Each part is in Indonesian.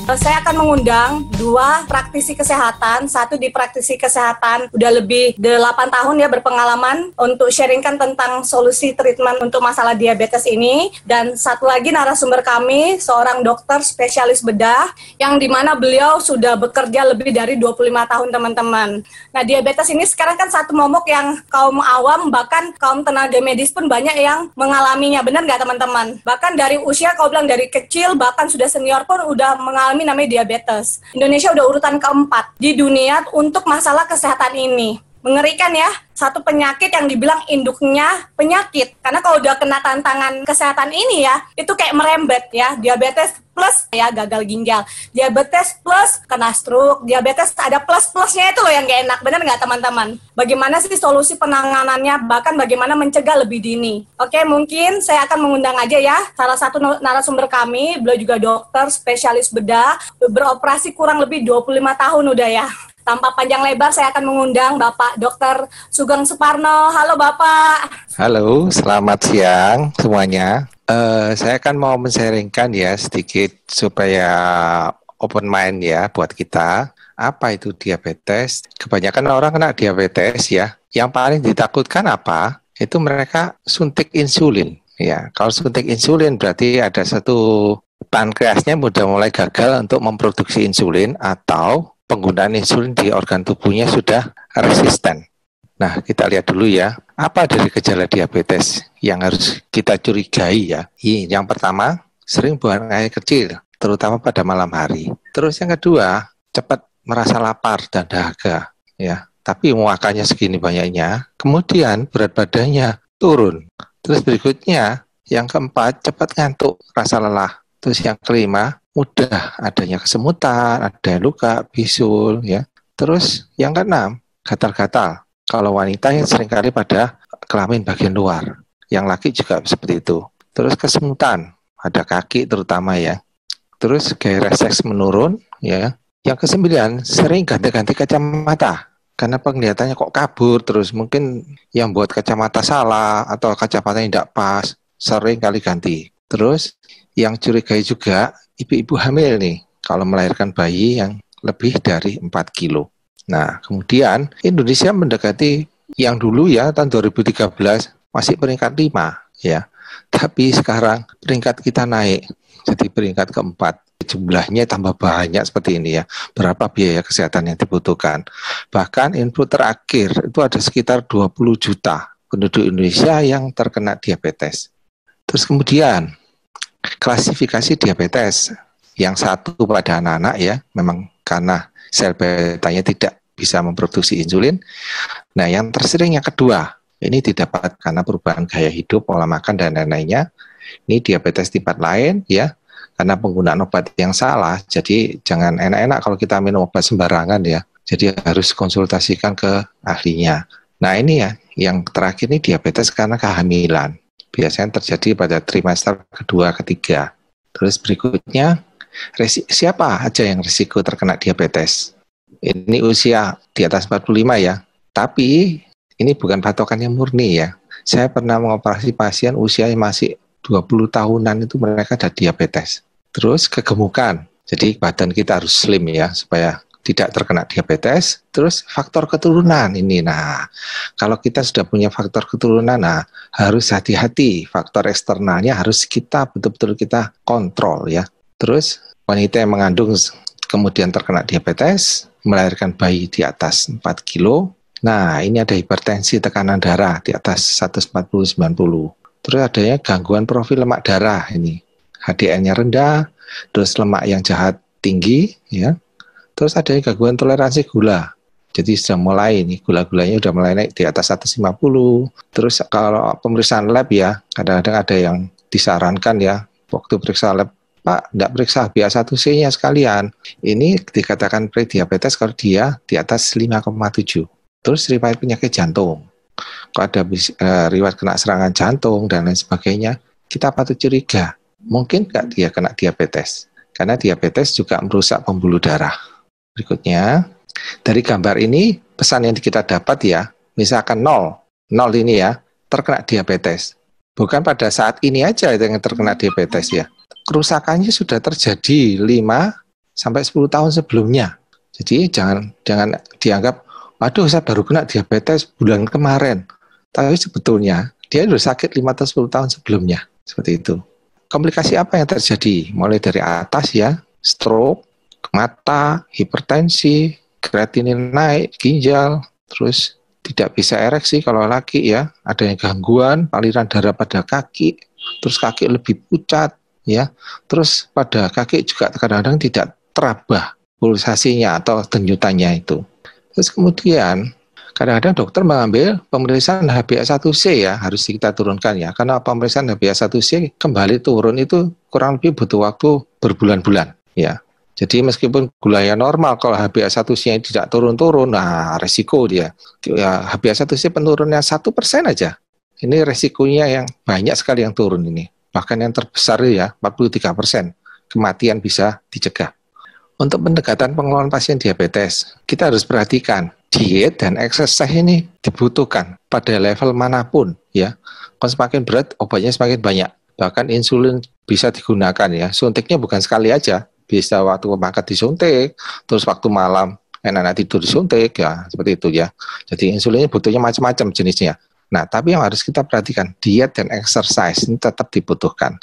Saya akan mengundang 2 praktisi kesehatan, satu di praktisi kesehatan udah lebih 8 tahun ya berpengalaman untuk sharingkan tentang solusi treatment untuk masalah diabetes ini, dan satu lagi narasumber kami seorang dokter spesialis bedah yang dimana beliau sudah bekerja lebih dari 25 tahun teman-teman. Nah, diabetes ini sekarang kan satu momok yang kaum awam bahkan kaum tenaga medis pun banyak yang mengalaminya, benar nggak teman-teman? Bahkan dari usia kau bilang dari kecil bahkan sudah senior pun udah mengalami namanya diabetes. Indonesia udah urutan keempat di dunia untuk masalah kesehatan ini. Mengerikan ya, satu penyakit yang dibilang induknya penyakit. Karena kalau udah kena tantangan kesehatan ini ya, itu kayak merembet ya, diabetes plus ya gagal ginjal, diabetes plus kena stroke, diabetes ada plus-plusnya itu loh yang gak enak, bener nggak teman-teman? Bagaimana sih solusi penanganannya, bahkan bagaimana mencegah lebih dini? Oke, mungkin saya akan mengundang aja ya, salah satu narasumber kami, beliau juga dokter spesialis bedah, beroperasi kurang lebih 25 tahun udah ya. Tanpa panjang lebar, saya akan mengundang Bapak Dr. Sugeng Suparno. Halo Bapak. Halo, selamat siang semuanya. Saya akan mau men-sharingkan ya sedikit supaya open mind ya buat kita. Apa itu diabetes? Kebanyakan orang kena diabetes ya. Yang paling ditakutkan apa? Itu mereka suntik insulin. Ya, kalau suntik insulin berarti ada satu pankreasnya udah mulai gagal untuk memproduksi insulin atau penggunaan insulin di organ tubuhnya sudah resisten. Nah, kita lihat dulu ya, apa dari gejala diabetes yang harus kita curigai ya. Yang pertama, sering buang air kecil, terutama pada malam hari. Terus yang kedua, cepat merasa lapar dan dahaga ya. Tapi makannya segini banyaknya, kemudian berat badannya turun. Terus berikutnya, yang keempat, cepat ngantuk, rasa lelah. Terus yang kelima, mudah adanya kesemutan, ada luka, bisul, ya. Terus yang keenam, gatal-gatal. Kalau wanita yang seringkali pada kelamin bagian luar, yang laki juga seperti itu. Terus kesemutan, pada kaki terutama ya. Terus gairah seks menurun, ya. Yang kesembilan, sering ganti-ganti kacamata. Karena penglihatannya kok kabur, terus mungkin yang buat kacamata salah, atau kacamata yang tidak pas, sering kali ganti. Terus yang curigai juga, ibu-ibu hamil nih, kalau melahirkan bayi yang lebih dari 4 kilo. Nah, kemudian Indonesia mendekati yang dulu ya, tahun 2013, masih peringkat 5, ya. Tapi sekarang peringkat kita naik, jadi peringkat keempat. Jumlahnya tambah banyak seperti ini ya. Berapa biaya kesehatan yang dibutuhkan. Bahkan info terakhir, itu ada sekitar 20 juta penduduk Indonesia yang terkena diabetes. Terus kemudian, klasifikasi diabetes yang satu pada anak-anak ya, memang karena sel betanya tidak bisa memproduksi insulin. Nah, yang tersering yang kedua, ini didapat karena perubahan gaya hidup, pola makan dan lain-lainnya. Ini diabetes tingkat lain ya, karena penggunaan obat yang salah. Jadi jangan enak-enak kalau kita minum obat sembarangan ya. Jadi harus konsultasikan ke ahlinya. Nah, ini ya, yang terakhir ini diabetes karena kehamilan. Biasanya terjadi pada trimester kedua, ketiga. Terus berikutnya, siapa aja yang risiko terkena diabetes? Ini usia di atas 45 ya. Tapi ini bukan patokan yang murni ya. Saya pernah mengoperasi pasien usia yang masih 20 tahunan itu mereka ada diabetes. Terus kegemukan. Jadi badan kita harus slim ya supaya tidak terkena diabetes. Terus faktor keturunan ini. Nah, kalau kita sudah punya faktor keturunan, nah harus hati-hati. Faktor eksternalnya harus kita betul-betul kita kontrol ya. Terus wanita yang mengandung kemudian terkena diabetes, melahirkan bayi di atas 4 kilo. Nah, ini ada hipertensi, tekanan darah di atas 140/90. Terus adanya gangguan profil lemak darah ini. HDL-nya rendah, terus lemak yang jahat tinggi ya. Terus ada gangguan toleransi gula. Jadi sudah mulai nih, gula-gulanya sudah mulai naik di atas 150. Terus kalau pemeriksaan lab ya, kadang-kadang ada yang disarankan ya, waktu periksa lab, Pak, tidak periksa HbA1c-nya sekalian. Ini dikatakan prediabetes kalau dia di atas 5,7. Terus riwayat penyakit jantung. Kalau ada riwayat kena serangan jantung dan lain sebagainya, kita patut curiga. Mungkin nggak dia kena diabetes? Karena diabetes juga merusak pembuluh darah. Berikutnya, dari gambar ini, pesan yang kita dapat ya, misalkan 0 ini ya, terkena diabetes. Bukan pada saat ini aja yang terkena diabetes ya. Kerusakannya sudah terjadi 5 sampai 10 tahun sebelumnya. Jadi jangan dianggap, waduh saya baru kena diabetes bulan kemarin. Tapi sebetulnya dia sudah sakit 5 atau 10 tahun sebelumnya. Seperti itu. Komplikasi apa yang terjadi? Mulai dari atas ya, stroke, mata, hipertensi, kreatinin naik, ginjal, terus tidak bisa ereksi kalau laki ya, adanya gangguan aliran darah pada kaki, terus kaki lebih pucat ya, terus pada kaki juga kadang-kadang tidak terabah pulsasinya atau denyutannya itu. Terus kemudian kadang-kadang dokter mengambil pemeriksaan HbA1c ya, harus kita turunkan ya, karena pemeriksaan HbA1c kembali turun itu kurang lebih butuh waktu berbulan-bulan ya. Jadi meskipun gulanya normal, kalau HbA1c tidak turun-turun, nah resiko dia. Ya, HbA1c penurunnya 1% aja. Ini resikonya yang banyak sekali yang turun ini. Bahkan yang terbesar ya, 43%. Kematian bisa dicegah. Untuk pendekatan pengelolaan pasien diabetes, kita harus perhatikan diet dan exercise ini dibutuhkan pada level manapun ya. Kalau semakin berat, obatnya semakin banyak. Bahkan insulin bisa digunakan ya. Suntiknya bukan sekali aja, bisa waktu makan disuntik, terus waktu malam enak tidur disuntik ya, seperti itu ya. Jadi insulinnya butuhnya macam-macam jenisnya. Nah, tapi yang harus kita perhatikan, diet dan exercise ini tetap dibutuhkan.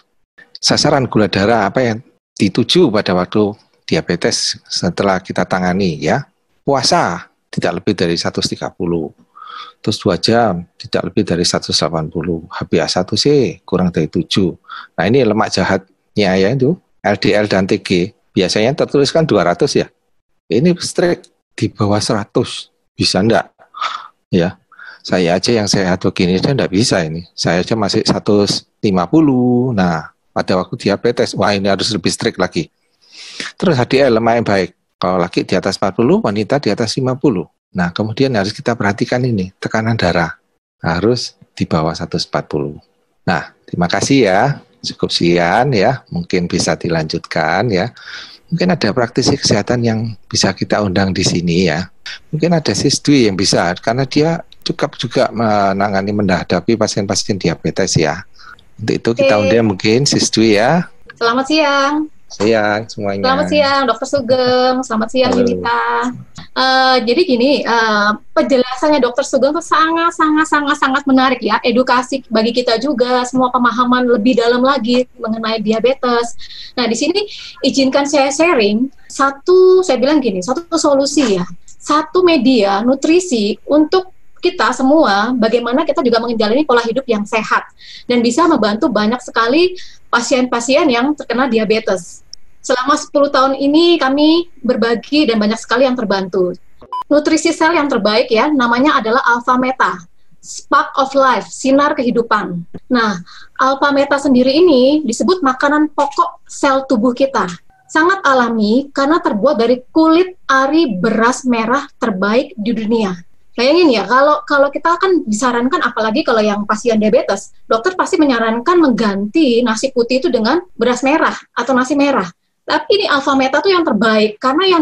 Sasaran gula darah apa yang dituju pada waktu diabetes setelah kita tangani ya. Puasa tidak lebih dari 130. Terus 2 jam tidak lebih dari 180. HbA1c kurang dari 7. Nah, ini lemak jahatnya ya itu, LDL dan TG. Biasanya tertuliskan 200 ya. Ini strict di bawah 100. Bisa enggak? Ya. Saya aja yang sehat begini aja enggak bisa ini. Saya aja masih 150. Nah, pada waktu diabetes, wah ini harus lebih strict lagi. Terus HDL lemak yang baik. Kalau laki di atas 40, wanita di atas 50. Nah, kemudian harus kita perhatikan ini, tekanan darah. Harus di bawah 140. Nah, terima kasih ya. Cukup sekian ya. Mungkin bisa dilanjutkan ya. Mungkin ada praktisi kesehatan yang bisa kita undang di sini ya. Mungkin ada Sisdwi yang bisa, karena dia cukup juga menghadapi pasien-pasien diabetes ya. Untuk itu kita undang mungkin Sisdwi ya. Selamat siang. Siang semuanya. Selamat siang, Dokter Sugeng. Selamat siang, Yunita. Jadi gini, penjelasannya Dokter Sugeng itu sangat menarik ya. Edukasi bagi kita juga, semua pemahaman lebih dalam lagi mengenai diabetes. Nah, di sini izinkan saya sharing saya bilang gini, satu solusi ya, satu media nutrisi untuk kita semua, bagaimana kita juga menjalani pola hidup yang sehat dan bisa membantu banyak sekali pasien-pasien yang terkena diabetes. Selama 10 tahun ini kami berbagi dan banyak sekali yang terbantu. Nutrisi sel yang terbaik ya, namanya adalah Alpha Meta, Spark of Life, sinar kehidupan. Nah, Alpha Meta sendiri ini disebut makanan pokok sel tubuh kita. Sangat alami karena terbuat dari kulit ari beras merah terbaik di dunia. Bayangin ya, kalau kita kan disarankan, apalagi kalau yang pasien diabetes, dokter pasti menyarankan mengganti nasi putih itu dengan beras merah atau nasi merah. Tapi ini Alpha Meta tuh yang terbaik karena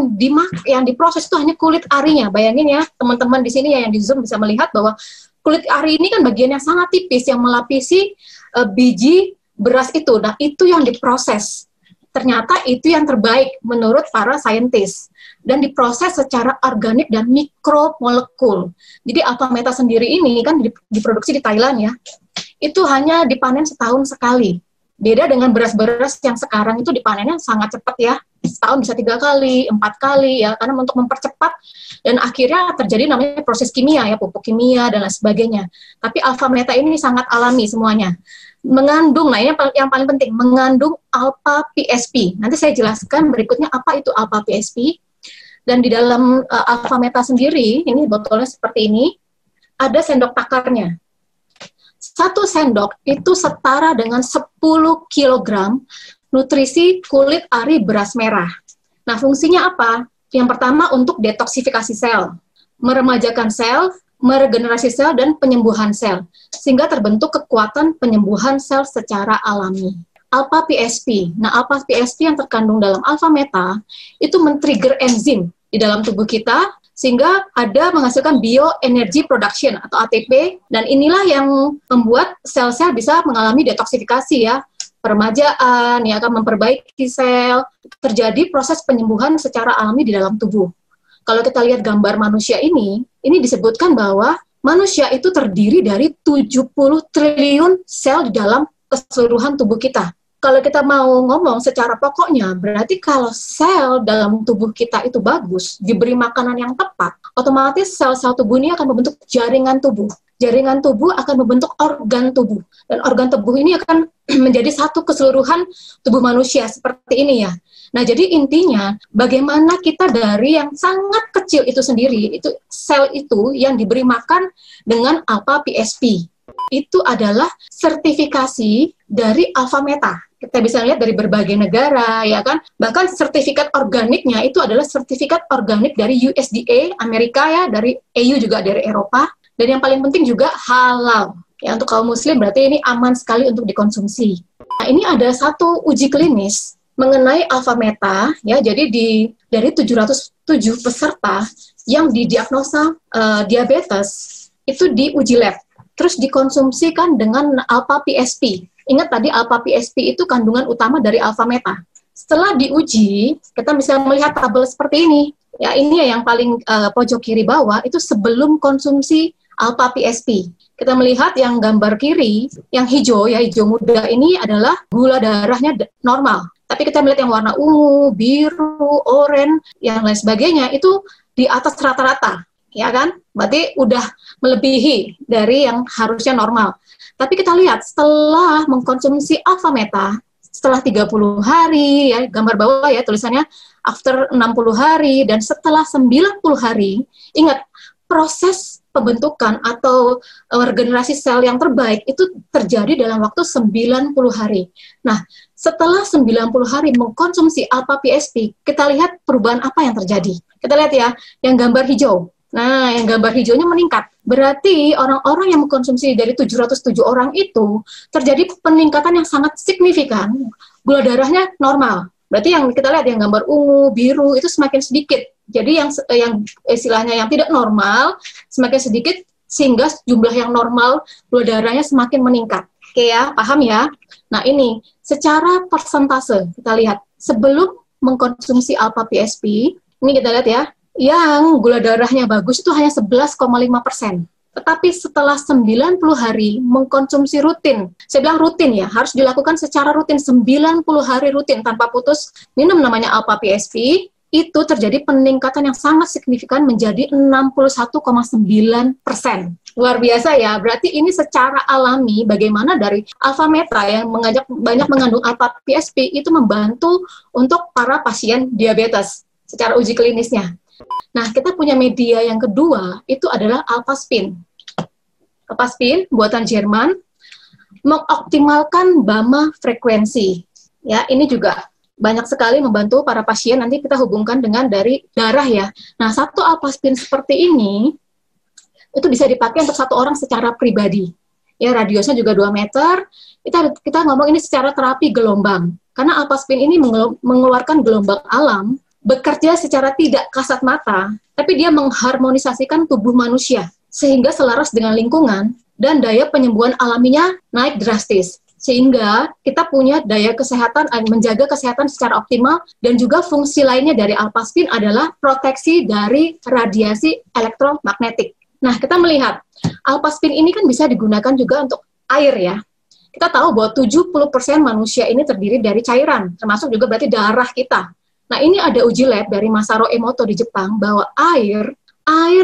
yang diproses itu hanya kulit arinya. Bayangin ya, teman-teman di sini ya yang di Zoom bisa melihat bahwa kulit ari ini kan bagian yang sangat tipis yang melapisi biji beras itu. Nah, itu yang diproses. Ternyata itu yang terbaik menurut para saintis dan diproses secara organik dan mikromolekul. Jadi Alpha Meta sendiri ini kan diproduksi di Thailand ya. Itu hanya dipanen setahun sekali. Beda dengan beras-beras yang sekarang itu dipanennya sangat cepat ya, setahun bisa 3 kali, 4 kali ya, karena untuk mempercepat dan akhirnya terjadi namanya proses kimia ya, pupuk kimia dan lain sebagainya. Tapi Alpha Meta ini sangat alami semuanya. Mengandung, nah ini yang paling penting, mengandung alpha PSP. Nanti saya jelaskan berikutnya apa itu alpha PSP. Dan di dalam Alpha Meta sendiri, ini botolnya seperti ini, ada sendok takarnya. 1 sendok itu setara dengan 10 kg nutrisi kulit ari beras merah. Nah, fungsinya apa? Yang pertama untuk detoksifikasi sel, meremajakan sel, meregenerasi sel, dan penyembuhan sel, sehingga terbentuk kekuatan penyembuhan sel secara alami. Alpha PSP. Nah, Alpha PSP yang terkandung dalam Alpha Meta itu men-trigger enzim di dalam tubuh kita, sehingga ada menghasilkan bioenergy production atau ATP, dan inilah yang membuat sel-sel bisa mengalami detoksifikasi ya, peremajaan, ya akan memperbaiki sel, terjadi proses penyembuhan secara alami di dalam tubuh. Kalau kita lihat gambar manusia ini disebutkan bahwa manusia itu terdiri dari 70 triliun sel di dalam keseluruhan tubuh kita. Kalau kita mau ngomong secara pokoknya, berarti kalau sel dalam tubuh kita itu bagus, diberi makanan yang tepat, otomatis sel-sel tubuh ini akan membentuk jaringan tubuh. Jaringan tubuh akan membentuk organ tubuh. Dan organ tubuh ini akan menjadi satu keseluruhan tubuh manusia seperti ini ya. Nah, jadi intinya bagaimana kita dari yang sangat kecil itu sendiri, itu sel itu yang diberi makan dengan alpha PSP. Itu adalah sertifikasi dari Alpha Meta. Kita bisa lihat dari berbagai negara, ya kan? Bahkan sertifikat organiknya itu adalah sertifikat organik dari USDA, Amerika ya, dari EU juga dari Eropa. Dan yang paling penting juga halal. Ya, untuk kaum muslim berarti ini aman sekali untuk dikonsumsi. Nah, ini ada satu uji klinis mengenai Alpha Meta, ya, jadi dari 707 peserta yang didiagnosa diabetes, itu diuji lab. Terus dikonsumsikan dengan alpha PSP. Ingat tadi alpha PSP itu kandungan utama dari alpha meta. Setelah diuji, kita bisa melihat tabel seperti ini. Ya, ini yang paling pojok kiri bawah itu sebelum konsumsi alpha PSP. Kita melihat yang gambar kiri, yang hijau, ya hijau muda ini adalah gula darahnya normal. Tapi kita melihat yang warna ungu, biru, oranye, yang lain sebagainya itu di atas rata-rata. Ya kan? Berarti udah melebihi dari yang harusnya normal. Tapi kita lihat setelah mengkonsumsi alpha meta, setelah 30 hari, ya gambar bawah ya tulisannya after 60 hari, dan setelah 90 hari, ingat proses pembentukan atau regenerasi sel yang terbaik itu terjadi dalam waktu 90 hari. Nah, setelah 90 hari mengkonsumsi alpha PSP, kita lihat perubahan apa yang terjadi. Kita lihat ya, yang gambar hijau. Nah, yang gambar hijaunya meningkat. Berarti orang-orang yang mengkonsumsi dari 707 orang itu terjadi peningkatan yang sangat signifikan. Gula darahnya normal. Berarti yang kita lihat yang gambar ungu, biru itu semakin sedikit. Jadi yang istilahnya yang tidak normal semakin sedikit sehingga jumlah yang normal gula darahnya semakin meningkat. Oke ya, paham ya? Nah, ini secara persentase kita lihat sebelum mengkonsumsi alpha PSP, ini kita lihat ya. Yang gula darahnya bagus itu hanya 11,5%. Tetapi setelah 90 hari mengkonsumsi rutin, saya bilang rutin ya, harus dilakukan secara rutin, 90 hari rutin tanpa putus minum namanya alpha PSP, itu terjadi peningkatan yang sangat signifikan menjadi 61,9%. Luar biasa ya, berarti ini secara alami bagaimana dari alpha meta yang banyak mengandung alpha PSP itu membantu untuk para pasien diabetes secara uji klinisnya. Nah, kita punya media yang kedua, itu adalah Alpha-Spin. Alpha-Spin, buatan Jerman, mengoptimalkan BAMA frekuensi. Ya, ini juga banyak sekali membantu para pasien, nanti kita hubungkan dengan dari darah ya. Nah, satu Alpha-Spin seperti ini, itu bisa dipakai untuk satu orang secara pribadi. Ya, radiusnya juga 2 meter, kita ngomong ini secara terapi gelombang. Karena Alpha-Spin ini mengeluarkan gelombang alam, bekerja secara tidak kasat mata, tapi dia mengharmonisasikan tubuh manusia, sehingga selaras dengan lingkungan, dan daya penyembuhan alaminya naik drastis. Sehingga kita punya daya kesehatan, menjaga kesehatan secara optimal, dan juga fungsi lainnya dari Alpha-Spin adalah proteksi dari radiasi elektromagnetik. Nah, kita melihat, Alpha-Spin ini kan bisa digunakan juga untuk air ya. Kita tahu bahwa 70% manusia ini terdiri dari cairan, termasuk juga berarti darah kita. Nah, ini ada uji lab dari Masaru Emoto di Jepang bahwa air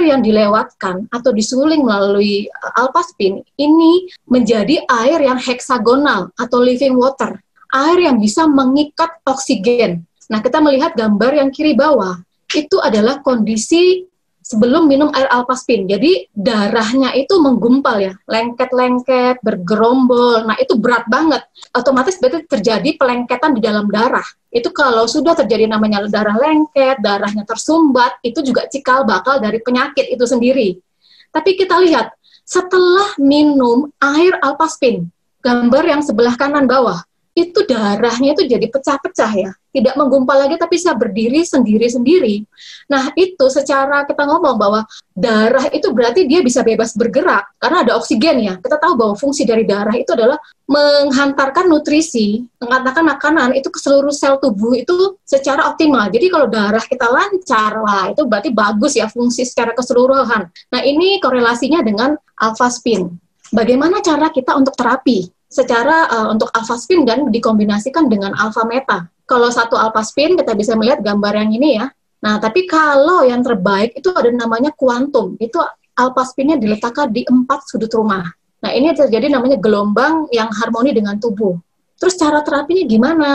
yang dilewatkan atau disuling melalui Alpha-Spin ini menjadi air yang heksagonal atau living water, air yang bisa mengikat oksigen. Nah, kita melihat gambar yang kiri bawah, itu adalah kondisi sebelum minum air Alpha-Spin. Jadi darahnya itu menggumpal ya, lengket-lengket, bergerombol. Nah, itu berat banget. Otomatis berarti terjadi pelengketan di dalam darah. Itu kalau sudah terjadi namanya darah lengket, darahnya tersumbat, itu juga cikal bakal dari penyakit itu sendiri. Tapi kita lihat, setelah minum air Alpha-Spin, gambar yang sebelah kanan bawah, itu darahnya itu jadi pecah-pecah ya. tidak menggumpal lagi tapi bisa berdiri sendiri-sendiri. Nah, itu secara kita ngomong bahwa darah itu berarti dia bisa bebas bergerak karena ada oksigen ya. Kita tahu bahwa fungsi dari darah itu adalah menghantarkan nutrisi, menghantarkan makanan itu ke seluruh sel tubuh itu secara optimal. Jadi kalau darah kita lancar, wah itu berarti bagus ya fungsi secara keseluruhan. Nah, ini korelasinya dengan alpha spin. Bagaimana cara kita untuk terapi? Secara untuk alpha spin dan dikombinasikan dengan alpha meta. Kalau satu alpha spin kita bisa melihat gambar yang ini ya. Nah, tapi kalau yang terbaik itu ada namanya kuantum. Itu alpha spinnya diletakkan di 4 sudut rumah. Nah, ini terjadi namanya gelombang yang harmoni dengan tubuh. Terus cara terapinya gimana?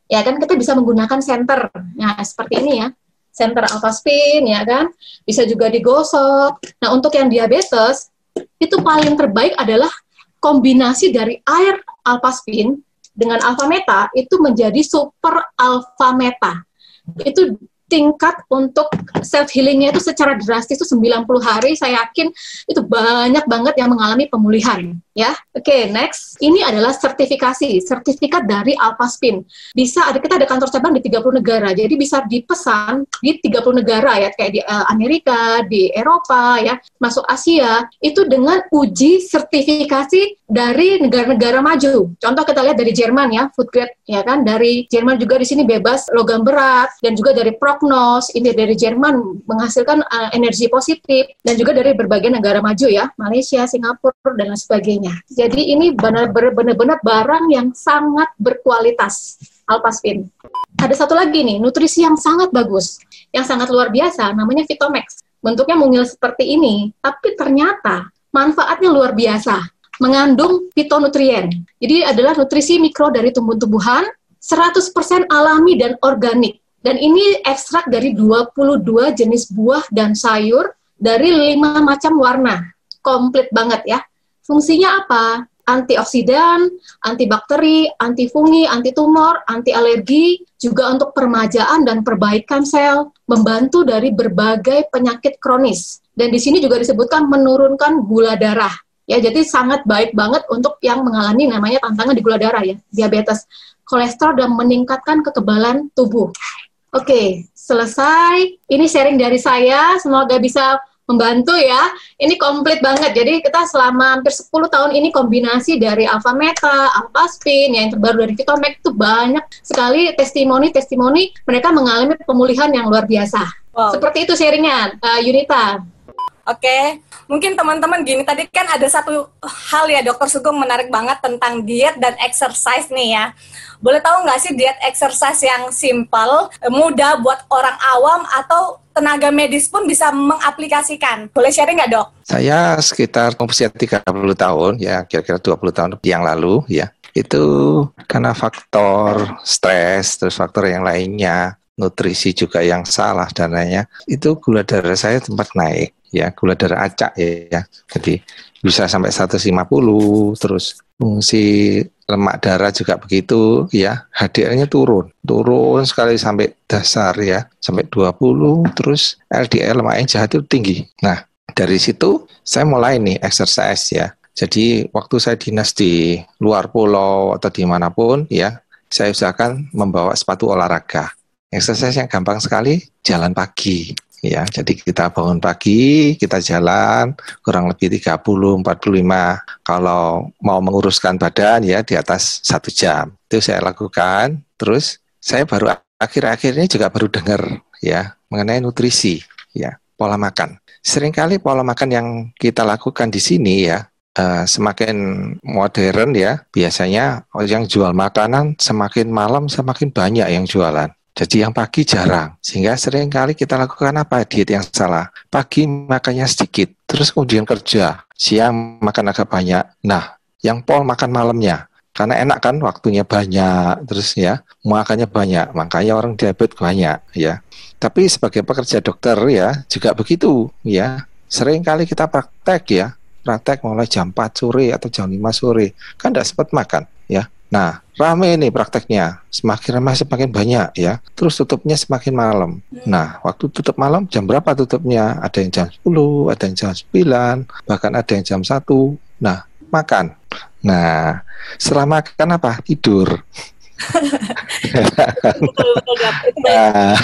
Ya kan kita bisa menggunakan senter. Nah, seperti ini ya. Senter alpha spin ya kan. Bisa juga digosok. Nah, untuk yang diabetes itu paling terbaik adalah kombinasi dari air alpha spin dengan alpha meta itu menjadi super alpha meta. Itu tingkat untuk self healingnya itu secara drastis itu 90 hari, saya yakin itu banyak banget yang mengalami pemulihan ya. Oke, next. Ini adalah sertifikat dari Alpha Spin. Kita ada kantor cabang di 30 negara. Jadi bisa dipesan di 30 negara ya, kayak di Amerika, di Eropa ya, masuk Asia, itu dengan uji sertifikasi dari negara-negara maju. Contoh kita lihat dari Jerman ya, food grade ya kan, dari Jerman juga di sini bebas logam berat, dan juga dari Prognos, ini dari Jerman menghasilkan energi positif, dan juga dari berbagai negara maju ya, Malaysia, Singapura, dan lain sebagainya. Jadi ini benar-benar barang yang sangat berkualitas, Alpha Spin. Ada satu lagi nih, nutrisi yang sangat bagus, yang sangat luar biasa, namanya Vitomax. Bentuknya mungil seperti ini, tapi ternyata manfaatnya luar biasa, mengandung fitonutrien. Jadi adalah nutrisi mikro dari tumbuh-tumbuhan, 100% alami dan organik. Dan ini ekstrak dari 22 jenis buah dan sayur dari 5 macam warna. Komplit banget ya. Fungsinya apa? Antioksidan, antibakteri, antifungi, antitumor, anti alergi, juga untuk peremajaan dan perbaikan sel, membantu dari berbagai penyakit kronis. Dan di sini juga disebutkan menurunkan gula darah. Ya, jadi sangat baik banget untuk yang mengalami namanya tantangan di gula darah ya, diabetes, kolesterol, dan meningkatkan kekebalan tubuh. Oke, selesai. Ini sharing dari saya, semoga bisa membantu ya. Ini komplit banget. Jadi kita selama hampir 10 tahun ini kombinasi dari Alpha Meta, Alpha Spin, yang terbaru dari Vitomax, itu banyak sekali testimoni mereka mengalami pemulihan yang luar biasa. Wow. Seperti itu sharingnya, Yunita. Oke, mungkin teman-teman gini, tadi kan ada satu hal ya Dokter Sugeng menarik banget tentang diet dan exercise nih ya. Boleh tahu nggak sih diet exercise yang simple, mudah buat orang awam atau tenaga medis pun bisa mengaplikasikan? Boleh sharing nggak dok? Saya sekitar usia 30 tahun, ya kira-kira 20 tahun yang lalu ya. Itu karena faktor stres, terus faktor yang lainnya, nutrisi juga yang salah dan lainnya, itu gula darah saya sempat naik. Ya, gula darah acak ya. Jadi bisa sampai 150, terus fungsi lemak darah juga begitu ya. HDL-nya turun sekali sampai dasar ya, sampai 20, terus LDL lemak jahat itu tinggi. Nah, dari situ saya mulai nih exercise ya. Jadi waktu saya dinas di luar pulau atau dimanapun ya, saya usahakan membawa sepatu olahraga. Exercise yang gampang sekali, jalan pagi. Ya, jadi kita bangun pagi, kita jalan kurang lebih 30-45. Kalau mau menguruskan badan ya di atas 1 jam. Itu saya lakukan. Terus saya baru akhir-akhir ini juga baru dengar ya mengenai nutrisi ya, pola makan. Seringkali pola makan yang kita lakukan di sini ya semakin modern ya. Biasanya yang jual makanan semakin malam semakin banyak yang jualan. Jadi yang pagi jarang, sehingga sering kali kita lakukan apa? Diet yang salah. Pagi makannya sedikit, terus kemudian kerja, siang makan agak banyak. Nah, yang pol makan malamnya, karena enak kan waktunya banyak, terus ya, makannya banyak, makanya orang diabetes banyak ya. Tapi sebagai pekerja dokter ya, juga begitu ya. Sering kali kita praktek mulai jam 4 sore atau jam 5 sore, kan tidak sempat makan ya. Nah, rame nih prakteknya, semakin ramai semakin banyak ya, terus tutupnya semakin malam. Nah, waktu tutup malam jam berapa tutupnya? Ada yang jam 10, ada yang jam 9, bahkan ada yang jam 1. Nah, makan. Nah, setelah makan apa? Tidur. Betul betul Dok. Itu baik. Nah,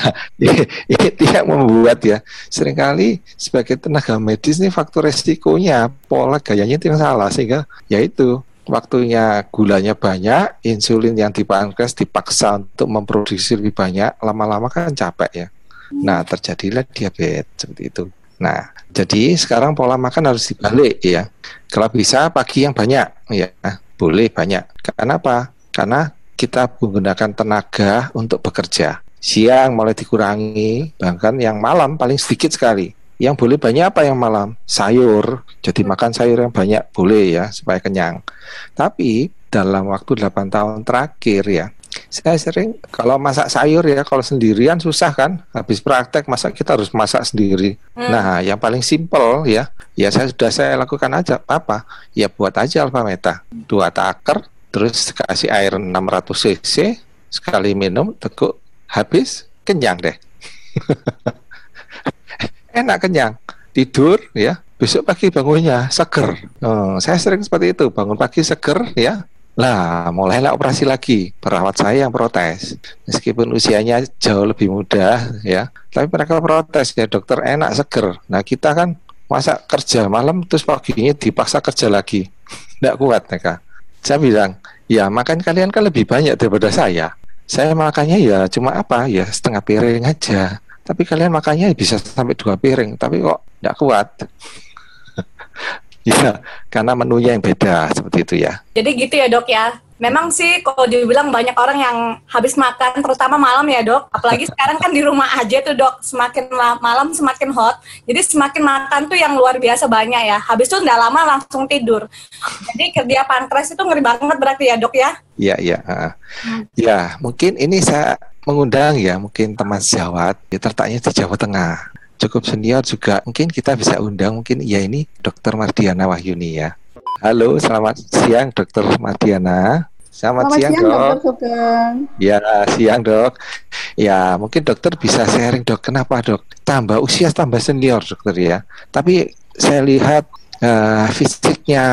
ini yang membuat ya seringkali sebagai tenaga medis nih faktor resikonya pola gayanya itu yang salah sehingga yaitu waktunya gulanya banyak, insulin yang di pankreas dipaksa untuk memproduksi lebih banyak, lama-lama kan capek ya. Nah, terjadilah diabetes seperti itu. Nah, jadi sekarang pola makan harus dibalik ya. Kalau bisa pagi yang banyak ya, boleh banyak. Kenapa? Karena kita menggunakan tenaga untuk bekerja. Siang mulai dikurangi, bahkan yang malam paling sedikit sekali. Yang boleh banyak apa yang malam? Sayur. Jadi makan sayur yang banyak boleh ya, supaya kenyang. Tapi dalam waktu 8 tahun terakhir ya, saya sering kalau masak sayur ya, kalau sendirian susah kan. Habis praktek masak kita harus masak sendiri. Nah, yang paling simpel ya saya lakukan aja apa? Ya buat aja Alfameta. 2 taker, terus kasih air 600 cc, sekali minum, teguk, habis, kenyang deh. Enak kenyang, tidur ya, besok pagi bangunnya seger. Saya sering seperti itu, bangun pagi seger ya. Lah, mulailah operasi lagi. Perawat saya yang protes. Meskipun usianya jauh lebih muda ya, tapi mereka protes ya, dokter enak seger. Nah, kita kan masa kerja malam terus paginya dipaksa kerja lagi. Nggak kuat mereka. Saya bilang, ya makan kalian kan lebih banyak daripada saya. Saya makannya ya cuma apa? Ya setengah piring aja. Tapi kalian makannya bisa sampai 2 piring, tapi kok nggak kuat. Ya, karena menunya yang beda seperti itu ya. Jadi gitu ya Dok ya. Memang sih kalau dibilang banyak orang yang habis makan, terutama malam ya Dok. Apalagi sekarang kan di rumah aja tuh Dok, semakin malam semakin hot. Jadi semakin makan tuh yang luar biasa banyak ya. Habis itu nggak lama langsung tidur. Jadi kerja pankreas itu ngeri banget berarti ya Dok ya. Iya, iya. Ya, mungkin ini saya mengundang ya, mungkin teman sejawat, ya, tertaknya di Jawa Tengah. Cukup senior juga, mungkin kita bisa undang, mungkin ya ini Dr. Mardiana Wahyuni ya. Halo, selamat siang Dr. Mardiana. Selamat siang Dok. Dr. Sugeng. Ya, siang Dok. Ya, mungkin dokter bisa sharing Dok, kenapa Dok? Tambah usia, tambah senior dokter ya. Tapi saya lihat fisiknya,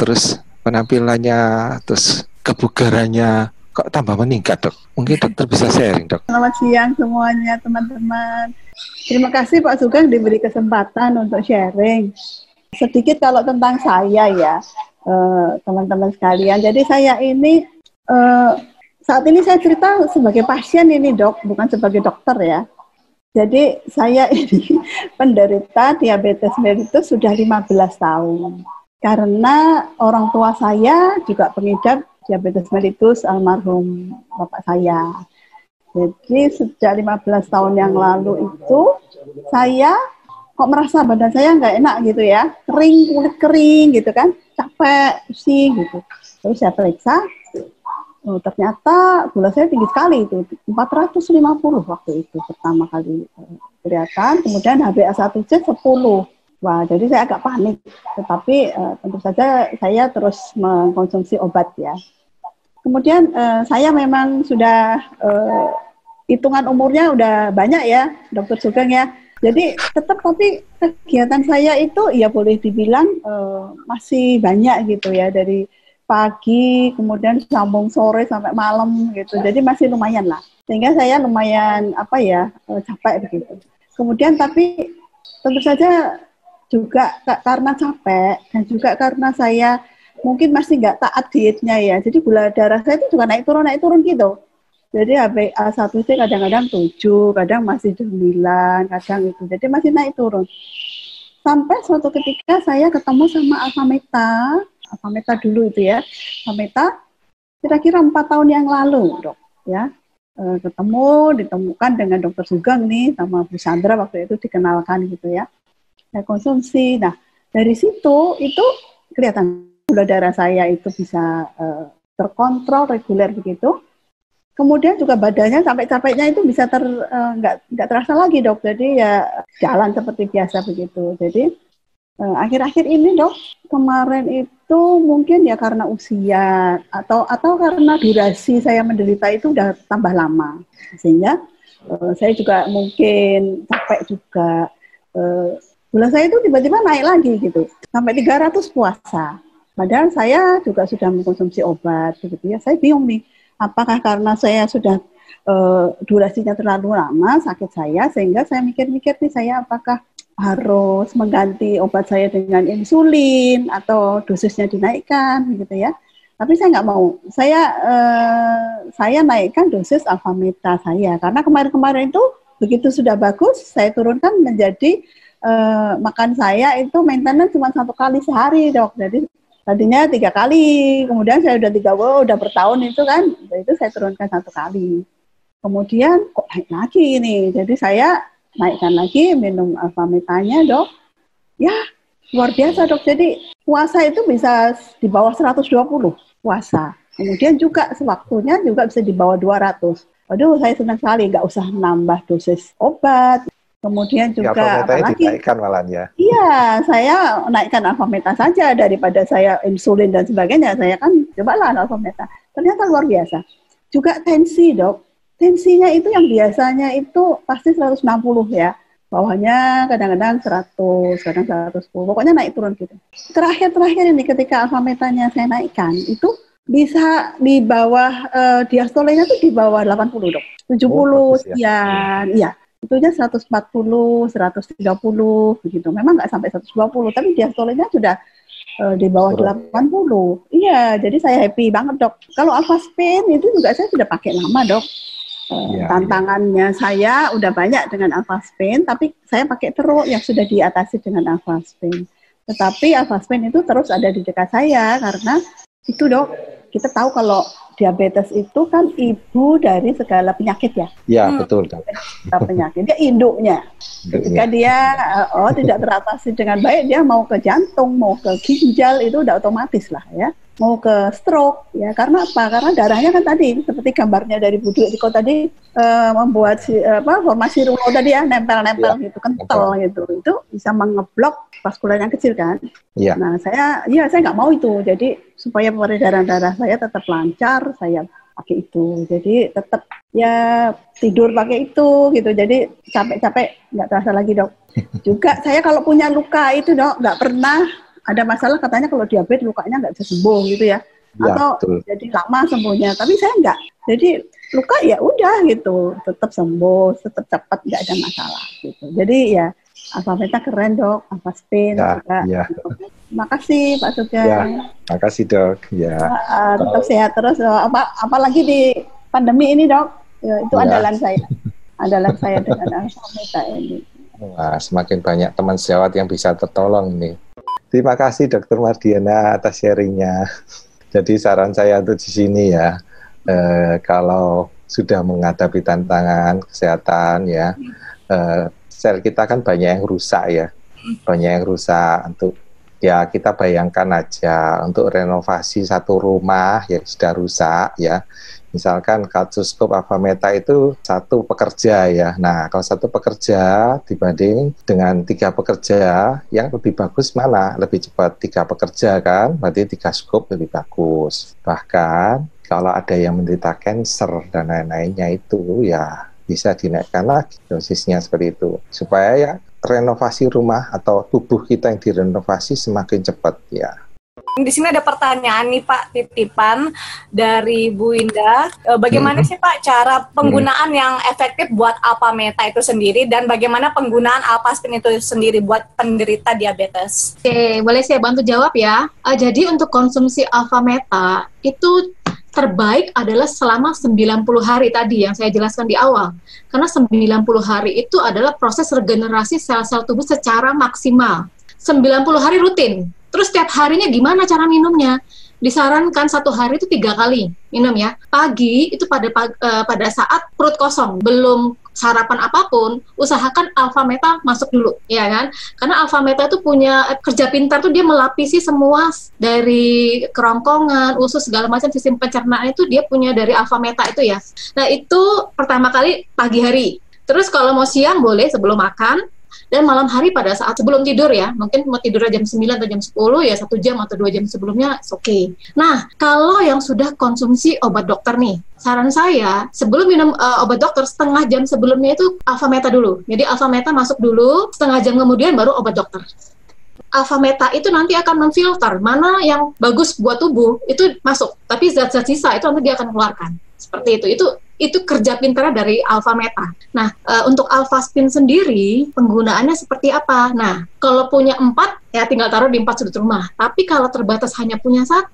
terus penampilannya, terus kebugarannya kok tambah meningkat Dok. Mungkin dokter bisa sharing Dok. Selamat siang semuanya teman-teman. Terima kasih Pak Sugeng diberi kesempatan untuk sharing. Sedikit kalau tentang saya ya, teman-teman sekalian. Jadi saya ini, saat ini saya cerita sebagai pasien ini Dok, bukan sebagai dokter ya. Jadi saya ini penderita diabetes mellitus sudah 15 tahun. Karena orang tua saya juga pengidap diabetes mellitus, almarhum bapak saya. Jadi sejak 15 tahun yang lalu itu saya kok merasa badan saya nggak enak gitu ya, kering, kulit kering gitu kan, capek, pusing gitu. Terus saya periksa, ternyata gula saya tinggi sekali itu, 450 waktu itu pertama kali kelihatan. Kemudian HbA1c 10. Wah, jadi saya agak panik. Tetapi tentu saja saya terus mengkonsumsi obat ya. Kemudian saya memang sudah hitungan umurnya udah banyak ya, Dokter Sugeng ya. Jadi tetap tapi kegiatan saya itu ya boleh dibilang masih banyak gitu ya, dari pagi kemudian sambung sore sampai malam gitu. Jadi masih lumayan lah. Sehingga saya lumayan capek begitu. Kemudian tapi tentu saja juga karena capek dan juga karena saya mungkin masih nggak taat dietnya ya. Jadi gula darah saya itu juga naik turun gitu. Jadi HbA1c kadang-kadang 7, kadang masih 9, kadang itu. Jadi masih naik turun. Sampai suatu ketika saya ketemu sama Alfameta dulu itu ya. Alfameta kira-kira 4 tahun yang lalu, Dok. Ya. Ditemukan dengan Dokter Sugeng nih, sama Bu Sandra waktu itu dikenalkan gitu ya. Saya konsumsi. Nah, dari situ itu kelihatan gula darah saya itu bisa terkontrol reguler begitu. Kemudian juga badannya sampai capeknya itu bisa nggak terasa lagi Dok. Jadi ya jalan seperti biasa begitu. Jadi akhir-akhir ini Dok, kemarin itu mungkin ya karena usia atau karena durasi saya menderita itu udah tambah lama. Sehingga saya juga mungkin capek juga. Gula saya itu tiba-tiba naik lagi gitu. Sampai 300 puasa. Padahal saya juga sudah mengkonsumsi obat begitu ya. Saya bingung nih. Apakah karena saya sudah durasinya terlalu lama sakit saya, sehingga saya mikir-mikir nih, saya apakah harus mengganti obat saya dengan insulin atau dosisnya dinaikkan gitu ya. Tapi saya nggak mau. Saya naikkan dosis Alfameta saya karena kemarin-kemarin itu begitu sudah bagus, saya turunkan menjadi makan saya itu maintenance cuma 1 kali sehari, Dok. Jadi tadinya 3 kali, kemudian saya udah bertahun itu kan, itu saya turunkan 1 kali. Kemudian kok naik lagi ini, jadi saya naikkan lagi minum Alfametanya, Dok. Ya, luar biasa, Dok. Jadi puasa itu bisa di bawah 120 puasa. Kemudian juga sewaktunya juga bisa di bawah 200. Waduh, saya senang sekali, nggak usah nambah dosis obat. Kemudian juga apalagi dinaikkan malah ya. Iya, saya naikkan Alfameta saja daripada saya insulin dan sebagainya. Saya kan cobalah Alfameta. Ternyata luar biasa. Juga tensi, Dok. Tensinya itu yang biasanya itu pasti 160 ya. Bawahnya kadang-kadang 100, kadang 110. Pokoknya naik turun gitu. Terakhir ini ketika Alfametanya saya naikkan, itu bisa di bawah diastolenya tuh di bawah 80, Dok. 70 sekian. Iya. Itunya 140, 130 begitu. Memang nggak sampai 120, tapi diastolenya sudah di bawah 80. Iya, jadi saya happy banget, Dok. Kalau Alphaspin itu juga saya sudah pakai lama, Dok. Tantangannya saya udah banyak dengan Alphaspin, tapi saya pakai terus yang sudah diatasi dengan Alphaspin. Tetapi Alphaspin itu terus ada di dekat saya karena itu, Dok, kita tahu kalau diabetes itu kan ibu dari segala penyakit ya. Iya, betul, Dok. Penyakit, dia induknya. Ketika dia tidak teratasi dengan baik, dia mau ke jantung, mau ke ginjal, itu udah otomatis lah ya. Mau ke stroke ya, karena apa? Karena darahnya kan tadi seperti gambarnya dari Bu Diko tadi membuat formasi rulo tadi ya, nempel-nempel gitu, kental gitu, itu bisa mengeblok vaskular yang kecil kan. Ya. Nah saya nggak mau itu, jadi supaya peredaran darah saya tetap lancar, saya pakai itu, jadi tetap ya tidur pakai itu gitu, jadi capek-capek nggak terasa lagi, Dok. Juga saya kalau punya luka itu, Dok, nggak pernah ada masalah, katanya kalau diabetes lukanya nggak bisa sembuh gitu ya, atau betul. Jadi lama sembuhnya, tapi saya nggak, jadi luka ya udah gitu, tetap sembuh, tetap cepat, nggak ada masalah gitu. Jadi ya Alfameta keren, Dok, Alphaspin juga. Ya. Makasih Pak Sugeng. Ya, makasih, Dok. Ya. Tetap sehat terus. Apalagi di pandemi ini, Dok, ya, itu andalan saya dengan Alfameta ini. Wah, semakin banyak teman sejawat yang bisa tertolong nih. Terima kasih Dr. Mardiana atas sharingnya. Jadi saran saya untuk di sini ya, kalau sudah menghadapi tantangan kesehatan ya, sel kita kan banyak yang rusak ya, banyak yang rusak. Untuk ya kita bayangkan aja untuk renovasi satu rumah yang sudah rusak ya. Misalkan Kartuskop Alfameta itu 1 pekerja ya. Nah, kalau 1 pekerja dibanding dengan 3 pekerja, yang lebih bagus mana? Lebih cepat 3 pekerja kan? Berarti 3 skop lebih bagus. Bahkan kalau ada yang menderita cancer dan lain-lainnya itu ya bisa dinaikkan lagi dosisnya seperti itu. Supaya ya renovasi rumah atau tubuh kita yang direnovasi semakin cepat ya. Di sini ada pertanyaan nih Pak, titipan dari Bu Indah. Bagaimana sih Pak cara penggunaan yang efektif buat Alfameta itu sendiri, dan bagaimana penggunaan Alphaspin itu sendiri buat penderita diabetes? Oke, boleh saya bantu jawab ya. Jadi untuk konsumsi Alfameta itu terbaik adalah selama 90 hari tadi yang saya jelaskan di awal. Karena 90 hari itu adalah proses regenerasi sel-sel tubuh secara maksimal. 90 hari rutin. Terus setiap harinya gimana cara minumnya? Disarankan 1 hari itu 3 kali minum ya. Pagi itu pada saat perut kosong, belum sarapan apapun, usahakan Alfameta masuk dulu, ya kan? Karena Alfameta itu punya kerja pintar tuh, dia melapisi semua dari kerongkongan, usus segala macam sistem pencernaan itu dia punya dari Alfameta itu ya. Nah itu pertama kali pagi hari. Terus kalau mau siang boleh sebelum makan. Dan malam hari pada saat sebelum tidur ya, mungkin mau tidur jam 9 atau jam 10 ya 1 jam atau 2 jam sebelumnya oke. Nah, kalau yang sudah konsumsi obat dokter nih, saran saya sebelum minum obat dokter setengah jam sebelumnya itu Alfameta dulu. Jadi Alfameta masuk dulu, setengah jam kemudian baru obat dokter. alfa meta itu nanti akan memfilter mana yang bagus buat tubuh itu masuk, tapi zat-zat sisa itu nanti dia akan keluarkan. Seperti itu kerja pintarnya dari alfa meta. Nah, untuk alfa spin sendiri penggunaannya seperti apa? Nah, kalau punya 4 ya tinggal taruh di 4 sudut rumah. Tapi kalau terbatas hanya punya 1,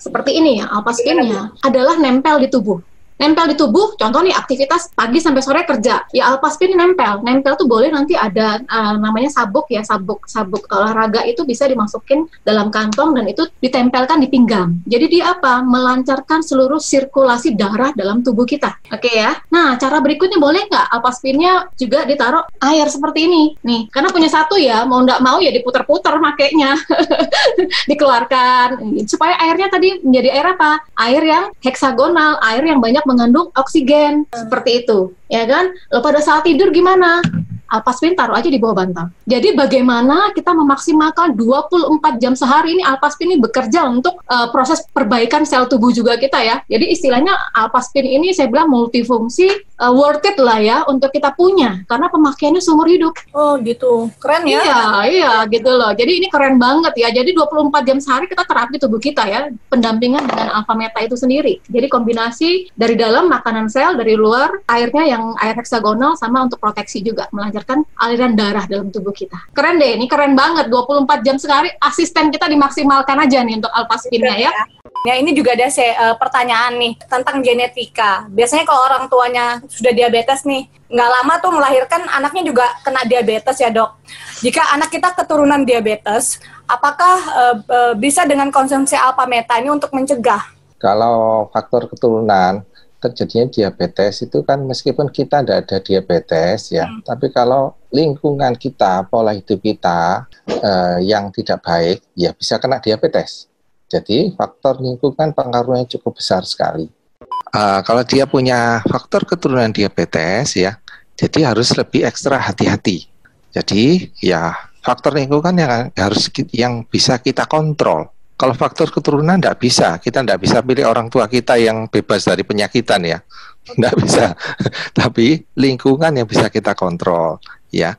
seperti ini ya, alfa spinnya adalah nempel di tubuh. Nempel di tubuh, contoh nih aktivitas pagi sampai sore kerja, ya alpha spin nempel tuh boleh nanti ada namanya sabuk ya, sabuk olahraga itu bisa dimasukin dalam kantong dan itu ditempelkan di pinggang. Jadi dia apa? Melancarkan seluruh sirkulasi darah dalam tubuh kita. Oke ya. Nah, cara berikutnya boleh nggak alpha spinnya juga ditaruh air seperti ini? Nih, karena punya 1 ya, mau nggak mau ya diputar-putar makainya, dikeluarkan supaya airnya tadi menjadi air apa? Air yang heksagonal, air yang banyak mengandung oksigen, seperti itu, ya kan? Lalu pada saat tidur gimana? Alpha spin taruh aja di bawah bantal. Jadi bagaimana kita memaksimalkan 24 jam sehari ini alpha spin ini bekerja untuk proses perbaikan sel tubuh juga kita ya. Jadi istilahnya alpha spin ini saya bilang multifungsi, worth it lah ya untuk kita punya karena pemakaiannya seumur hidup. Oh gitu, keren ya? Iya gitu loh. Jadi ini keren banget ya. Jadi 24 jam sehari kita terapi tubuh kita ya, pendampingan dengan alpha meta itu sendiri. Jadi kombinasi dari dalam makanan sel, dari luar airnya yang air heksagonal sama untuk proteksi juga, melancarkan aliran darah dalam tubuh kita. Keren deh, ini keren banget. 24 jam sekali asisten kita dimaksimalkan aja nih untuk alpha spinnya ya. Ya, ini juga ada pertanyaan nih tentang genetika. Biasanya kalau orang tuanya sudah diabetes nih, nggak lama tuh melahirkan anaknya juga kena diabetes ya dok. Jika anak kita keturunan diabetes, apakah bisa dengan konsumsi alpha meta ini untuk mencegah? Kalau faktor keturunan terjadinya diabetes itu kan meskipun kita tidak ada diabetes ya, tapi kalau lingkungan kita, pola hidup kita yang tidak baik, ya bisa kena diabetes. Jadi faktor lingkungan pengaruhnya cukup besar sekali. Kalau dia punya faktor keturunan diabetes ya, jadi harus lebih ekstra hati-hati. Jadi ya faktor lingkungan yang bisa kita kontrol. Kalau faktor keturunan tidak bisa, kita tidak bisa pilih orang tua kita yang bebas dari penyakitan ya, tidak bisa. Tapi lingkungan yang bisa kita kontrol ya.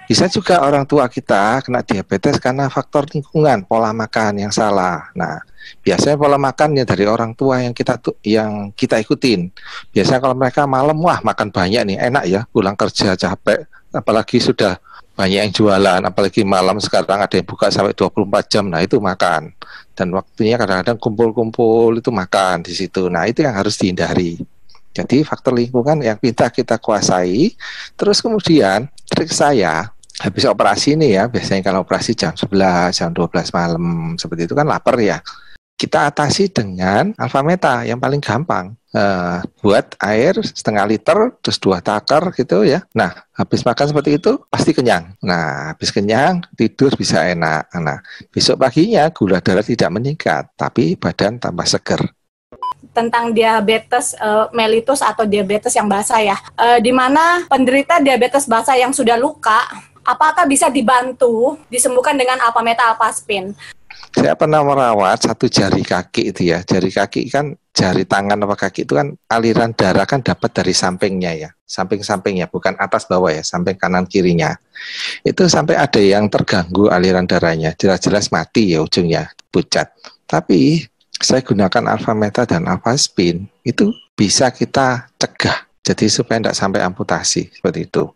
Bisa juga orang tua kita kena diabetes karena faktor lingkungan, pola makan yang salah. Nah, biasanya pola makan ya dari orang tua yang kita ikutin. Biasanya kalau mereka malam, wah makan banyak nih, enak ya, pulang kerja capek, apalagi sudah banyak yang jualan, apalagi malam sekarang ada yang buka sampai 24 jam, nah itu makan. Dan waktunya kadang-kadang kumpul-kumpul itu makan di situ. Nah itu yang harus dihindari. Jadi faktor lingkungan yang kita kuasai. Terus kemudian trik saya, habis operasi ini ya, biasanya kalau operasi jam 11, jam 12 malam, seperti itu kan lapar ya. Kita atasi dengan alpha meta yang paling gampang. Buat air setengah liter, terus 2 takar gitu ya. Nah, habis makan seperti itu, pasti kenyang. Nah, habis kenyang, tidur bisa enak. Nah, besok paginya gula darah tidak meningkat, tapi badan tambah seger. Tentang diabetes mellitus atau diabetes yang basah ya, di mana penderita diabetes basah yang sudah luka, apakah bisa dibantu disembuhkan dengan alpha meta alpha spin? Saya pernah merawat satu jari kaki itu ya. Jari kaki kan, jari tangan apa kaki itu kan aliran darah kan dapat dari sampingnya ya. Samping-sampingnya, bukan atas bawah ya, samping kanan kirinya. Itu sampai ada yang terganggu aliran darahnya. Jelas-jelas mati ya ujungnya, pucat. Tapi saya gunakan alpha meta dan alpha spin, itu bisa kita cegah. Jadi supaya tidak sampai amputasi, seperti itu.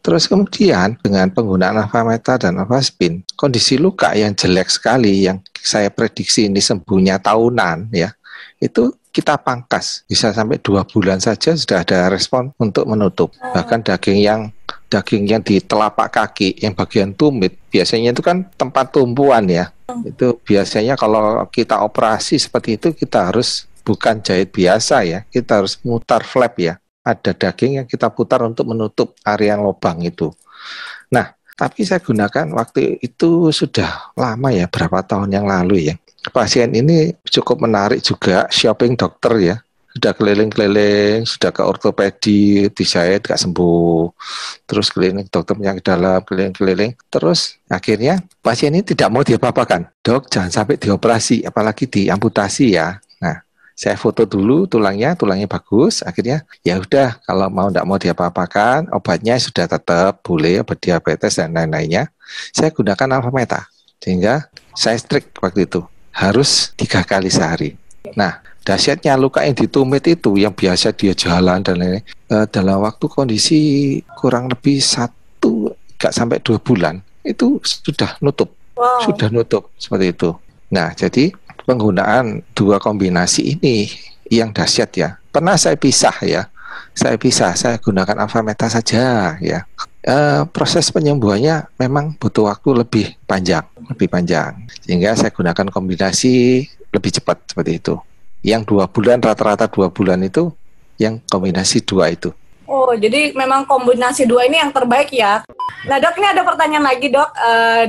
Terus kemudian dengan penggunaan alpha meta dan alpha spin, kondisi luka yang jelek sekali, yang saya prediksi ini sembuhnya tahunan ya, itu kita pangkas. Bisa sampai 2 bulan saja sudah ada respon untuk menutup. Bahkan daging yang di telapak kaki, yang bagian tumit, biasanya itu kan tempat tumpuan ya. Itu biasanya kalau kita operasi seperti itu, kita harus bukan jahit biasa ya, kita harus mutar flap ya. Ada daging yang kita putar untuk menutup area lubang itu. Nah, tapi saya gunakan waktu itu sudah lama ya, berapa tahun yang lalu ya. Pasien ini cukup menarik juga, shopping dokter ya. Sudah keliling-keliling, sudah ke ortopedi, dijahit, gak sembuh. Terus keliling dokter penyakit dalam, keliling-keliling. Terus akhirnya pasien ini tidak mau diapa-apakan. Dok, jangan sampai dioperasi, apalagi diamputasi ya. Nah, saya foto dulu tulangnya bagus. Akhirnya ya udah, kalau tidak mau diapa-apakan, obatnya sudah tetap boleh, obat diabetes dan lain-lainnya. Saya gunakan alpha meta. Sehingga saya strict waktu itu, harus 3 kali sehari. Nah, dahsyatnya luka yang ditumit itu, yang biasa dia jalan dan lain-lain, dalam waktu kondisi kurang lebih 1 sampai 2 bulan, itu sudah nutup. Wow. Sudah nutup, seperti itu. Nah, jadi penggunaan 2 kombinasi ini yang dahsyat ya. Pernah saya pisah ya. Saya gunakan Alphameta saja ya. Proses penyembuhannya memang butuh waktu lebih panjang. Sehingga saya gunakan kombinasi lebih cepat seperti itu. Yang 2 bulan, rata-rata 2 bulan itu yang kombinasi 2 itu. Oh, jadi memang kombinasi 2 ini yang terbaik ya. Nah dok, ini ada pertanyaan lagi dok,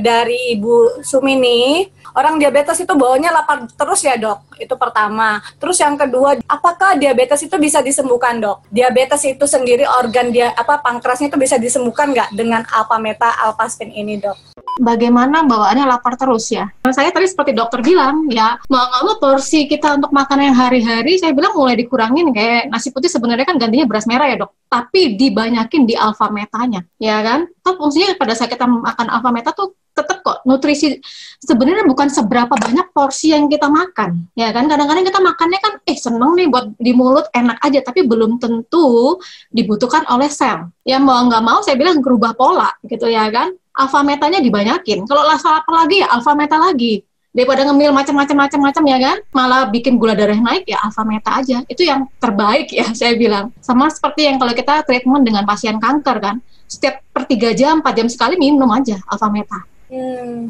dari Ibu Sumini. Orang diabetes itu bawaannya lapar terus ya dok, itu pertama. Terus yang kedua, apakah diabetes itu bisa disembuhkan dok? Diabetes itu sendiri organ pankreasnya itu bisa disembuhkan nggak dengan Alphameta Alphaspin ini dok? Bagaimana bawaannya lapar terus ya? Saya tadi seperti dokter bilang ya, mau nggak mau porsi kita untuk makanan yang hari-hari, saya bilang mulai dikurangin. Kayak nasi putih sebenarnya kan gantinya beras merah ya dok, tapi dibanyakin di Alphametanya, ya kan? Toh fungsinya pada saat kita makan Alphameta tuh tetap kok nutrisi, sebenarnya bukan seberapa banyak porsi yang kita makan, ya kan? Kadang-kadang kita makannya kan seneng nih buat di mulut, enak aja, tapi belum tentu dibutuhkan oleh sel. Ya mau nggak mau saya bilang berubah pola gitu ya kan? Alphametanya dibanyakin. Kalau lapar lagi ya Alphameta lagi. Daripada ngemil macam-macam ya kan, malah bikin gula darah naik, ya Alphameta aja. Itu yang terbaik ya saya bilang. Sama seperti yang kalau kita treatment dengan pasien kanker kan, setiap per 3 jam, 4 jam sekali minum aja Alphameta.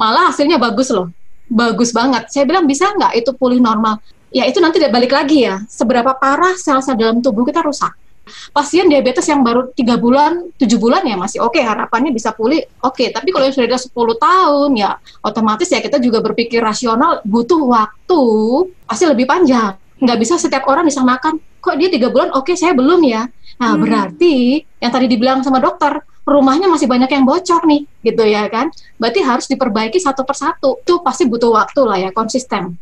Malah hasilnya bagus loh, bagus banget. Saya bilang bisa nggak itu pulih normal? Ya itu nanti balik lagi ya, seberapa parah sel-sel dalam tubuh kita rusak. Pasien diabetes yang baru 3 bulan, 7 bulan ya masih oke, harapannya bisa pulih, oke. Tapi kalau yang sudah 10 tahun ya otomatis ya kita juga berpikir rasional, butuh waktu pasti lebih panjang. Nggak bisa setiap orang bisa makan, kok dia 3 bulan oke, saya belum ya. Nah berarti yang tadi dibilang sama dokter, rumahnya masih banyak yang bocor nih, gitu ya kan. Berarti harus diperbaiki satu persatu. Itu pasti butuh waktu lah ya, konsisten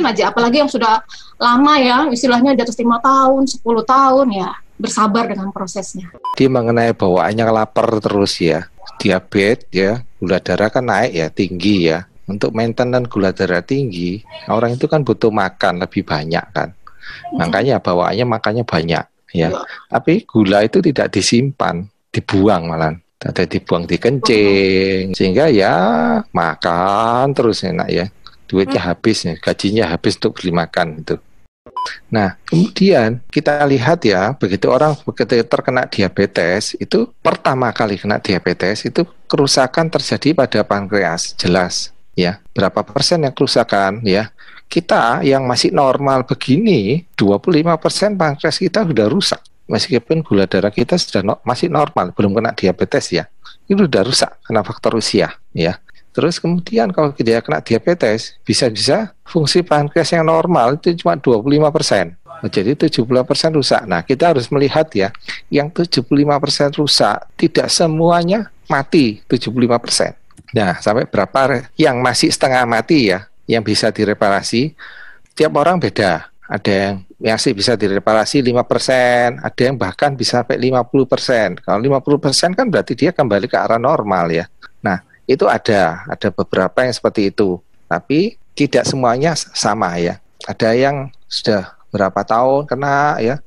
aja, apalagi yang sudah lama ya, istilahnya di atas 5 tahun, 10 tahun ya, bersabar dengan prosesnya. Dia mengenai bawaannya lapar terus ya, diabetes ya, gula darah kan naik ya, tinggi ya. Untuk maintenance gula darah tinggi, orang itu kan butuh makan lebih banyak kan, makanya bawaannya makannya banyak ya. Tapi gula itu tidak disimpan, dibuang malah. Ada dibuang di kencing, sehingga ya makan terus enak ya. Duitnya habis, gajinya habis untuk beli makan itu. Nah, kemudian kita lihat ya, begitu terkena diabetes, itu pertama kali kena diabetes itu kerusakan terjadi pada pankreas, jelas ya. Berapa persen yang kerusakan ya? Kita yang masih normal begini, 25% pankreas kita sudah rusak. Meskipun gula darah kita sudah masih normal, belum kena diabetes ya. Itu sudah rusak karena faktor usia ya. Terus kemudian kalau dia kena diabetes, bisa-bisa fungsi pankreas yang normal itu cuma 25%. Jadi 70% rusak. Nah, kita harus melihat ya, yang 75% rusak, tidak semuanya mati 75%. Nah, sampai berapa yang masih setengah mati ya, yang bisa direparasi, tiap orang beda. Ada yang masih bisa direparasi 5%, ada yang bahkan bisa sampai 50%. Kalau 50% kan berarti dia kembali ke arah normal ya. Nah, itu ada beberapa yang seperti itu, tapi tidak semuanya sama ya. Ada yang sudah berapa tahun kena ya,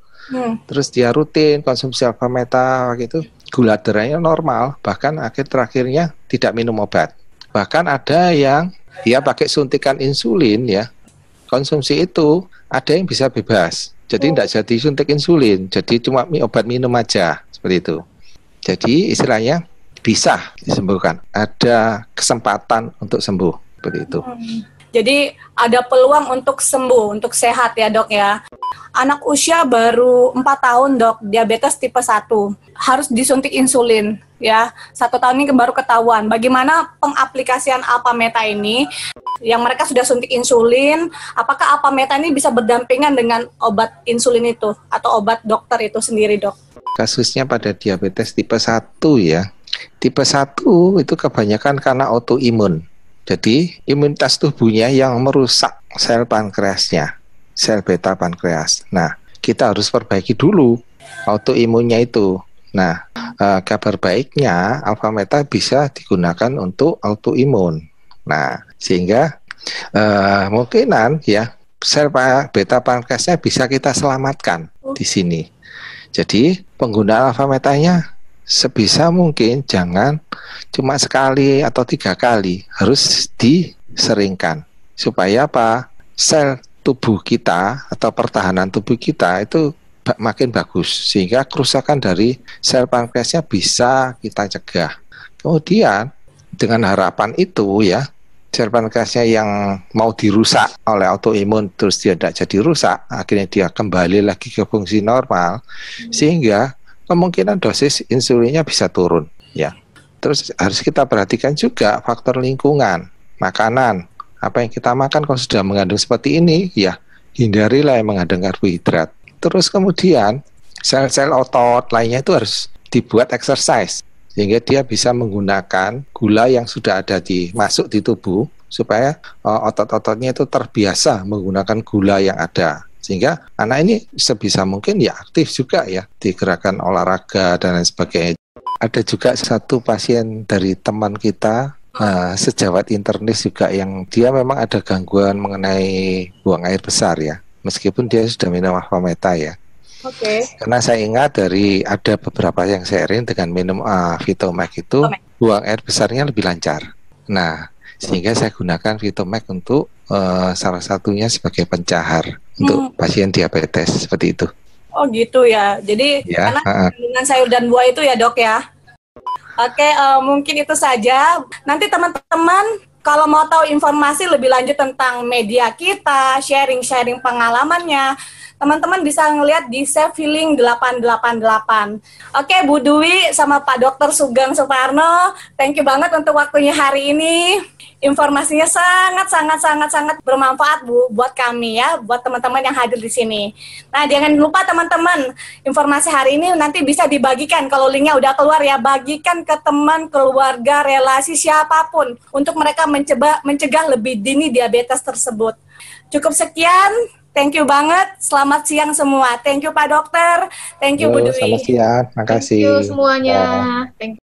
terus dia rutin konsumsi Alphameta gitu, gula darahnya normal, bahkan terakhirnya tidak minum obat. Bahkan ada yang dia pakai suntikan insulin ya, konsumsi itu ada yang bisa bebas, jadi tidak jadi suntik insulin, jadi cuma obat minum aja seperti itu. Jadi istilahnya bisa disembuhkan, ada kesempatan untuk sembuh seperti itu. Jadi ada peluang untuk sembuh, untuk sehat ya dok ya. Anak usia baru 4 tahun dok, diabetes tipe 1, harus disuntik insulin ya. 1 tahun ini baru ketahuan. Bagaimana pengaplikasian Alphameta ini? Yang mereka sudah suntik insulin, apakah Alphameta ini bisa berdampingan dengan obat insulin itu atau obat dokter itu sendiri dok? Kasusnya pada diabetes tipe 1 ya. Tipe 1 itu kebanyakan karena autoimun. Jadi imunitas tubuhnya yang merusak sel pankreasnya, sel beta pankreas. Nah, kita harus perbaiki dulu autoimunnya itu. Nah, kabar baiknya Alphameta bisa digunakan untuk autoimun. Nah, sehingga mungkinan ya sel beta pankreasnya bisa kita selamatkan di sini. Jadi penggunaan alfa metanya sebisa mungkin jangan cuma sekali atau 3 kali, harus diseringkan supaya apa? Sel tubuh kita atau pertahanan tubuh kita itu makin bagus, sehingga kerusakan dari sel pankreasnya bisa kita cegah. Kemudian dengan harapan itu ya, sel pankreasnya yang mau dirusak oleh autoimun terus dia tidak jadi rusak, akhirnya dia kembali lagi ke fungsi normal, sehingga kemungkinan dosis insulinnya bisa turun ya. Terus harus kita perhatikan juga faktor lingkungan, makanan, apa yang kita makan kalau sudah mengandung seperti ini ya, hindarilah yang mengandung karbohidrat. Terus kemudian sel-sel otot lainnya itu harus dibuat exercise sehingga dia bisa menggunakan gula yang sudah ada masuk di tubuh supaya otot-ototnya itu terbiasa menggunakan gula yang ada, sehingga anak ini sebisa mungkin ya aktif juga ya di gerakan olahraga dan lain sebagainya. Ada juga satu pasien dari teman kita, sejawat internis juga, yang dia memang ada gangguan mengenai buang air besar ya, meskipun dia sudah minum alfa meta ya. Oke. Karena saya ingat ada beberapa yang sharing dengan minum Vitomax itu buang air besarnya lebih lancar. Nah, sehingga saya gunakan Vitomax untuk salah satunya sebagai pencahar untuk pasien diabetes seperti itu. Oh gitu ya. Jadi Ya, karena kandungan sayur dan buah itu ya dok ya. Oke, mungkin itu saja. Nanti teman-teman kalau mau tahu informasi lebih lanjut tentang media kita, sharing-sharing pengalamannya, teman-teman bisa ngelihat di Self Healing 888. Oke, Bu Dwi sama Pak Dr. Sugeng Suparno, thank you banget untuk waktunya hari ini. Informasinya sangat bermanfaat Bu buat kami ya, buat teman-teman yang hadir di sini. Nah, jangan lupa teman-teman, informasi hari ini nanti bisa dibagikan kalau linknya udah keluar ya, bagikan ke teman, keluarga, relasi siapapun untuk mereka mencegah lebih dini diabetes tersebut. Cukup sekian. Thank you banget. Selamat siang semua. Thank you Pak Dokter. Thank you Bu Dwi. Selamat siang. Makasih. Thank you semuanya. Thank you.